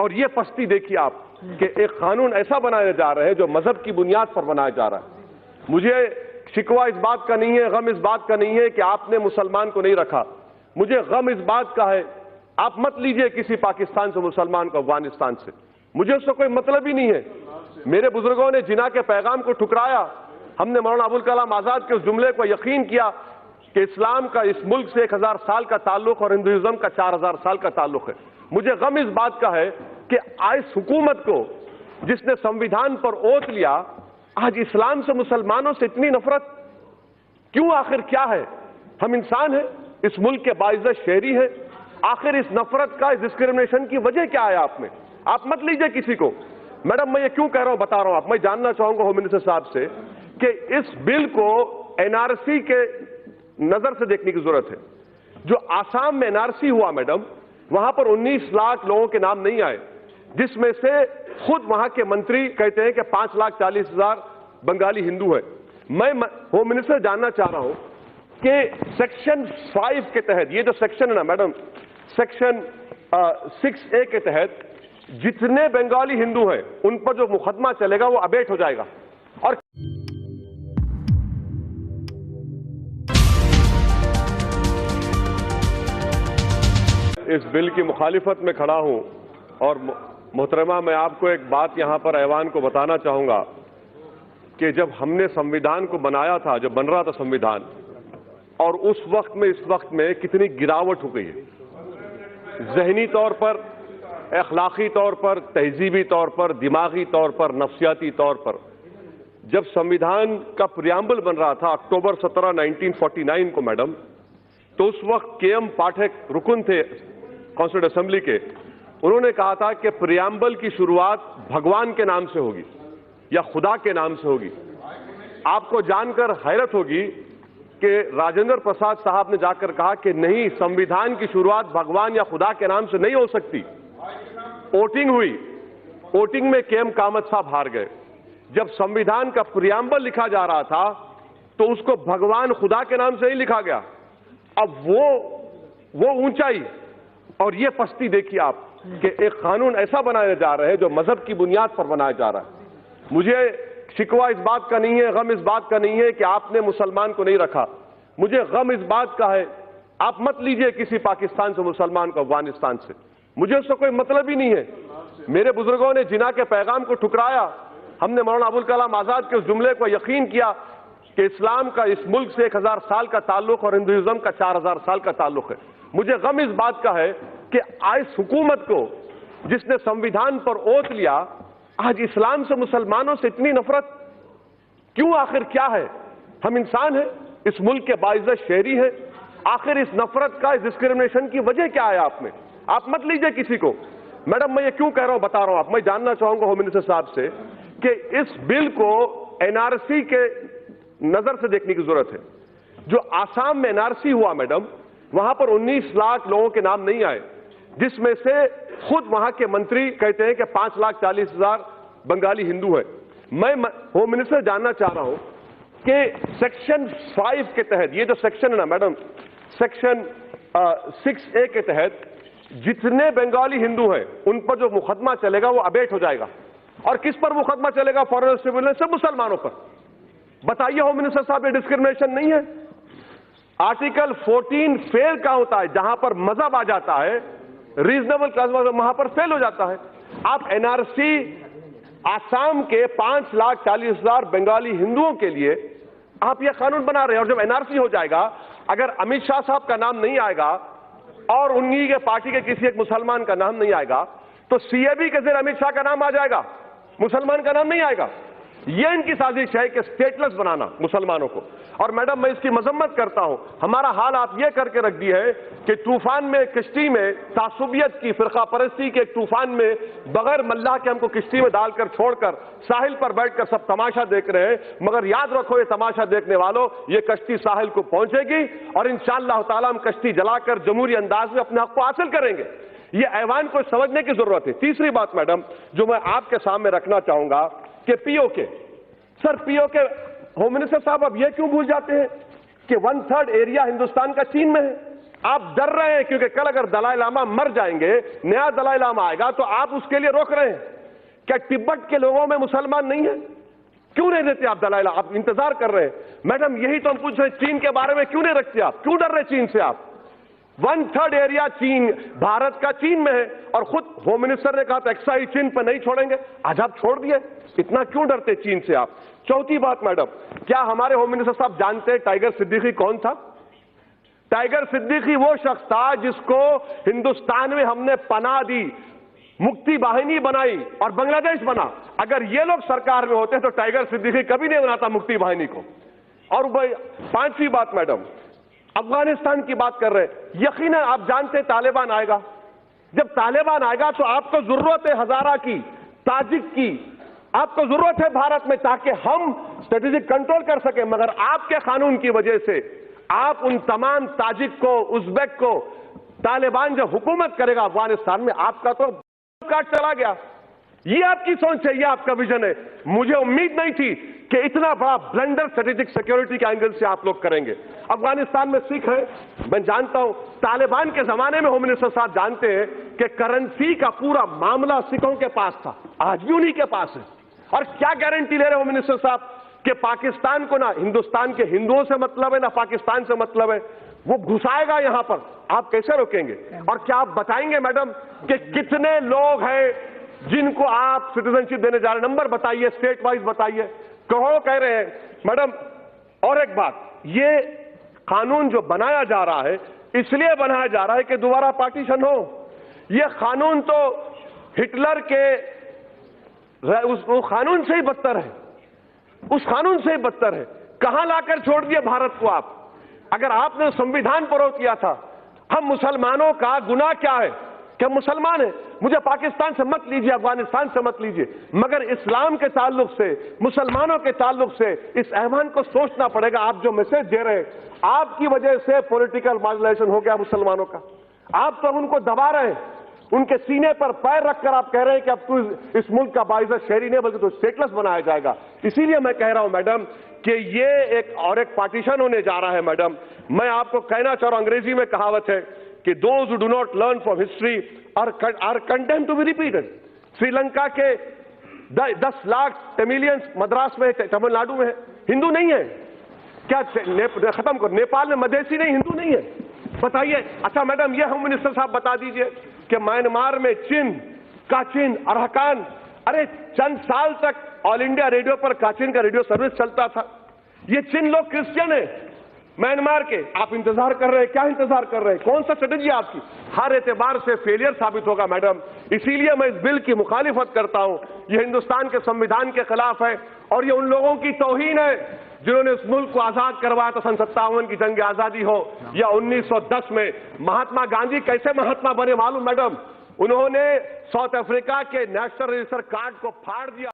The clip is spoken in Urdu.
اور یہ پستی دیکھیے آپ کہ ایک قانون ایسا بنایا جا رہا ہے جو مذہب کی بنیاد پر بنایا جا رہا ہے۔ مجھے شکوہ اس بات کا نہیں ہے، غم اس بات کا نہیں ہے کہ آپ نے مسلمان کو نہیں رکھا، مجھے غم اس بات کا ہے آپ مت لیجئے کسی پاکستان سے مسلمان کو افغانستان سے، مجھے اس سے کوئی مطلب ہی نہیں ہے۔ میرے بزرگوں نے جناح کے پیغام کو ٹھکرایا، ہم نے مولانا ابوالکلام آزاد کے اس جملے کو یقین کیا کہ اسلام کا اس ملک سے 1000 سال کا تعلق اور ہندوازم کا 4000 سال کا تعلق ہے۔ مجھے غم اس بات کا ہے کہ اس حکومت کو جس نے سمویدھان پر اوتھ لیا، آج اسلام سے مسلمانوں سے اتنی نفرت کیوں؟ آخر کیا ہے؟ ہم انسان ہیں، اس ملک کے باعزت شہری ہیں، آخر اس نفرت کا، اس ڈسکریمنیشن کی وجہ کیا ہے آپ میں؟ آپ مت لیجئے کسی کو۔ میڈم میں یہ کیوں کہہ رہا ہوں بتا رہا ہوں آپ، میں جاننا چاہوں گا ہوم منسٹر صاحب سے کہ اس بل کو این آر سی کے نظر سے دیکھنے کی ضرورت ہے۔ جو آسام میں این آر سی ہوا میڈم، وہاں پر 19 لاکھ لوگوں کے نام نہیں آئے، جس میں سے خود وہاں کے منتری کہتے ہیں کہ 5,40,000 بنگالی ہندو ہیں۔ میں ہوم منسٹر جاننا چاہ رہا ہوں کہ سیکشن 5 کے تحت، یہ جو سیکشن ہے نا میڈم، سیکشن 6A کے تحت جتنے بنگالی ہندو ہیں ان پر جو مقدمہ چلے گا وہ ابیٹ ہو جائے گا۔ اور اس بل کی مخالفت میں کھڑا ہوں، اور محترمہ میں آپ کو ایک بات یہاں پر ایوان کو بتانا چاہوں گا کہ جب ہم نے سمویدھان کو بنایا تھا، جب بن رہا تھا سمویدھان، اور اس وقت میں اس وقت میں کتنی گراوٹ ہو گئی ہے، ذہنی طور پر، اخلاقی طور پر، تہذیبی طور پر، دماغی طور پر، نفسیاتی طور پر۔ جب سمویدھان کا پریامبل بن رہا تھا اکتوبر 17، 1949 کو میڈم، تو اس وقت کے ایم پاٹھک رکن تھے کانسٹیٹیوٹ اسمبلی کے، انہوں نے کہا تھا کہ پریامبل کی شروعات بھگوان کے نام سے ہوگی یا خدا کے نام سے ہوگی۔ آپ کو جان کر حیرت ہوگی کہ راجندر پرساد صاحب نے جا کر کہا کہ نہیں، سمویدھان کی شروعات بھگوان یا خدا کے نام سے نہیں ہو سکتی۔ ووٹنگ ہوئی، ووٹنگ میں کے ایم کامت صاحب ہار گئے۔ جب سمویدھان کا پریامبل لکھا جا رہا تھا تو اس کو بھگوان خدا کے نام سے ہی لکھا گیا۔ اب وہ اونچائی اور یہ پستی دیکھیے آپ کہ ایک قانون ایسا بنایا جا رہا ہے جو مذہب کی بنیاد پر بنایا جا رہا ہے۔ مجھے شکوہ اس بات کا نہیں ہے، غم اس بات کا نہیں ہے کہ آپ نے مسلمان کو نہیں رکھا، مجھے غم اس بات کا ہے آپ مت لیجئے کسی پاکستان سے مسلمان کو افغانستان سے، مجھے اس سے کوئی مطلب ہی نہیں ہے۔ میرے بزرگوں نے جناح کے پیغام کو ٹھکرایا، ہم نے مولانا ابوالکلام آزاد کے اس جملے کو یقین کیا کہ اسلام کا اس ملک سے 1000 سال کا تعلق اور ہندوازم کا 4000 سال کا تعلق ہے۔ مجھے غم اس بات کا ہے کہ اس حکومت کو جس نے سمویدھان پر اوتھ لیا، آج اسلام سے مسلمانوں سے اتنی نفرت کیوں؟ آخر کیا ہے؟ ہم انسان ہیں، اس ملک کے باعزت شہری ہیں، آخر اس نفرت کا، اس ڈسکریمنیشن کی وجہ کیا ہے آپ میں؟ آپ مت لیجئے کسی کو۔ میڈم میں یہ کیوں کہہ رہا ہوں بتا رہا ہوں آپ، میں جاننا چاہوں گا ہوم منسٹر صاحب سے کہ اس بل کو این آر سی کے نظر سے دیکھنے کی ضرورت ہے۔ جو آسام میں این آر سی ہوا میڈم، وہاں پر 19 لاکھ لوگوں کے نام نہیں آئے، جس میں سے خود وہاں کے منتری کہتے ہیں کہ 5,40,000 بنگالی ہندو ہیں۔ میں ہوم منسٹر جاننا چاہ رہا ہوں کہ سیکشن 5 کے تحت، یہ جو سیکشن ہے نا میڈم، سیکشن 6A کے تحت جتنے بنگالی ہندو ہیں ان پر جو مقدمہ چلے گا وہ ابیٹ ہو جائے گا۔ اور کس پر مقدمہ چلے گا؟ فارن ٹریبیونل سے مسلمانوں پر۔ بتائیے ہوم منسٹر صاحب، یہ ڈسکریمنیشن نہیں ہے؟ آرٹیکل 14 فیل کا ہوتا ہے، جہاں پر مذہب آ جاتا ہے، ریزنیبل کاز وہاں پر فیل ہو جاتا ہے۔ آپ این آر سی آسام کے 5,40,000 بنگالی ہندوؤں کے لیے آپ یہ قانون بنا رہے ہیں، اور جب این آر سی ہو جائے گا، اگر امت شاہ صاحب کا نام نہیں آئے گا اور انہی کے پارٹی کے کسی ایک مسلمان کا نام نہیں آئے گا تو سی اے بی کے ذریعے امت شاہ کا نام آ جائے گا، مسلمان کا نام نہیں آئے گا۔ یہ ان کی سازش ہے کہ اسٹیٹلس بنانا مسلمانوں کو۔ اور میڈم میں اس کی مذمت کرتا ہوں، ہمارا حال آپ یہ کر کے رکھ دی ہے کہ طوفان میں، کشتی میں تعصبیت کی، فرقہ پرستی کے ایک طوفان میں بغیر ملاح کے ہم کو کشتی میں ڈال کر چھوڑ کر ساحل پر بیٹھ کر سب تماشا دیکھ رہے ہیں، مگر یاد رکھو یہ تماشا دیکھنے والوں، یہ کشتی ساحل کو پہنچے گی اور انشاءاللہ تعالی ہم کشتی جلا کر جمہوری انداز میں اپنے حق کو حاصل کریں گے۔ یہ ایوان کو سمجھنے کی ضرورت ہے۔ تیسری بات میڈم جو میں آپ کے سامنے رکھنا چاہوں گا کہ پی او کے، سر پی او کے ہوم منسٹر صاحب اب یہ کیوں بھول جاتے ہیں کہ 1/3 ایریا ہندوستان کا چین میں ہے؟ آپ ڈر رہے ہیں کیونکہ کل اگر دلائی لاما مر جائیں گے، نیا دلائی لاما آئے گا تو آپ اس کے لیے روک رہے ہیں. کیا تبت کے لوگوں میں مسلمان نہیں ہیں؟ کیوں نہیں دیتے آپ دلائی لاما؟ آپ انتظار کر رہے ہیں. میڈم یہی تو ہم پوچھ رہے ہیں، چین کے بارے میں کیوں نہیں رکھتے آپ؟ کیوں ڈر رہے چین سے آپ؟ 1/3 ایریا چین، بھارت کا چین میں ہے، اور خود ہوم منسٹر نے کہا تھا ایکسائز چین پہ نہیں چھوڑیں گے. آج آپ چھوڑ دیے. اتنا کیوں ڈرتے چین سے آپ؟ چوتھی بات میڈم، کیا ہمارے ہوم منسٹر صاحب جانتے ٹائیگر صدیقی کون تھا؟ ٹائیگر صدیقی وہ شخص تھا جس کو ہندوستان میں ہم نے پناہ دی، مکتی باہنی بنائی اور بنگلہ دیش بنا. اگر یہ لوگ سرکار میں ہوتے تو ٹائیگر صدیقی کبھی نہیں بناتا مکتی باہنی کو. اور پانچویں بات میڈم، افغانستان کی بات کر رہے ہیں. یقیناً آپ جانتے ہیں طالبان آئے گا. جب طالبان آئے گا تو آپ کو ضرورت ہے ہزارہ کی، تاجک کی، آپ کو ضرورت ہے بھارت میں تاکہ ہم اسٹریٹجک کنٹرول کر سکیں. مگر آپ کے قانون کی وجہ سے آپ ان تمام تاجک کو، ازبیک کو، طالبان جو حکومت کرے گا افغانستان میں، آپ کا تو کاٹ چلا گیا. یہ آپ کی سوچ ہے، یہ آپ کا ویژن ہے. مجھے امید نہیں تھی کہ اتنا بڑا بلنڈر اسٹریٹجک سیکیورٹی کے اینگل سے آپ لوگ کریں گے. افغانستان میں سکھ ہیں، میں جانتا ہوں. طالبان کے زمانے میں ہوم منسٹر صاحب جانتے ہیں کہ کرنسی کا پورا معاملہ سکھوں کے پاس تھا، آج بھی انہی کے پاس ہے. اور کیا گارنٹی لے رہے ہوم منسٹر صاحب کہ پاکستان کو نہ ہندوستان کے ہندوؤں سے مطلب ہے نہ پاکستان سے مطلب ہے، وہ گھسائے گا یہاں پر. آپ کیسے روکیں گے؟ اور کیا آپ بتائیں گے میڈم کہ کتنے لوگ ہیں جن کو آپ سٹیزن شپ دینے جا رہے ہیں؟ نمبر بتائیے، اسٹیٹ وائز بتائیے. کروڑوں کہہ رہے ہیں میڈم. اور ایک بات، یہ قانون جو بنایا جا رہا ہے اس لیے بنایا جا رہا ہے کہ دوبارہ پارٹیشن ہو. یہ قانون تو ہٹلر کے اس قانون سے ہی بدتر ہے، اس قانون سے ہی بدتر ہے. کہاں لا کر چھوڑ دیے بھارت کو آپ؟ اگر آپ نے سنویدھان پر روک کیا تھا. ہم مسلمانوں کا گناہ کیا ہے کہ ہم مسلمان ہیں؟ مجھے پاکستان سے مت لیجیے، افغانستان سے مت لیجیے، مگر اسلام کے تعلق سے، مسلمانوں کے تعلق سے اس ایوان کو سوچنا پڑے گا. آپ جو میسج دے رہے ہیں، آپ کی وجہ سے پولیٹیکل مارجنائزیشن ہو گیا مسلمانوں کا. آپ تو ان کو دبا رہے ہیں، ان کے سینے پر پیر رکھ کر آپ کہہ رہے ہیں کہ اب تو اس ملک کا باعزت شہری نہیں بلکہ تو اسٹیٹلس بنایا جائے گا. اسی لیے میں کہہ رہا ہوں میڈم کہ یہ ایک پارٹیشن ہونے جا رہا ہے. میڈم میں آپ کو کہنا چاہ رہا ہوں، انگریزی میں کہاوت ہے کہ those who do not learn from history are condemned to be repeated. Sri Lanka کے 10 لاکھ تمیلینز مدراس میں، تمل ناڈو میں ہندو نہیں ہے کیا؟ ختم کرو. نیپال میں مدیسی نہیں، ہندو نہیں ہے. بتائیے. اچھا میڈم یہ ہوم منسٹر صاحب بتا دیجئے کہ میانمار میں چین، کاچین، ارہکان، ارے چند سال تک آل انڈیا ریڈیو پر کاچین کا ریڈیو سروس چلتا تھا. یہ چین لوگ کرسچن ہیں میانمار کے. آپ انتظار کر رہے ہیں. کیا انتظار کر رہے ہیں؟ کون سا اسٹریٹجی آپ کی؟ ہر اعتبار سے فیلئر ثابت ہوگا میڈم. اسی لیے میں اس بل کی مخالفت کرتا ہوں. یہ ہندوستان کے سنویدھان کے خلاف ہے اور یہ ان لوگوں کی توہین ہے جنہوں نے اس ملک کو آزاد کروایا تھا. 57 کی جنگ آزادی ہو یا 1910 میں. مہاتما گاندھی کیسے مہاتما بنے معلوم میڈم؟ انہوں نے ساؤتھ افریقہ کے نیشنل رجسٹر کارڈ کو پھاڑ دیا.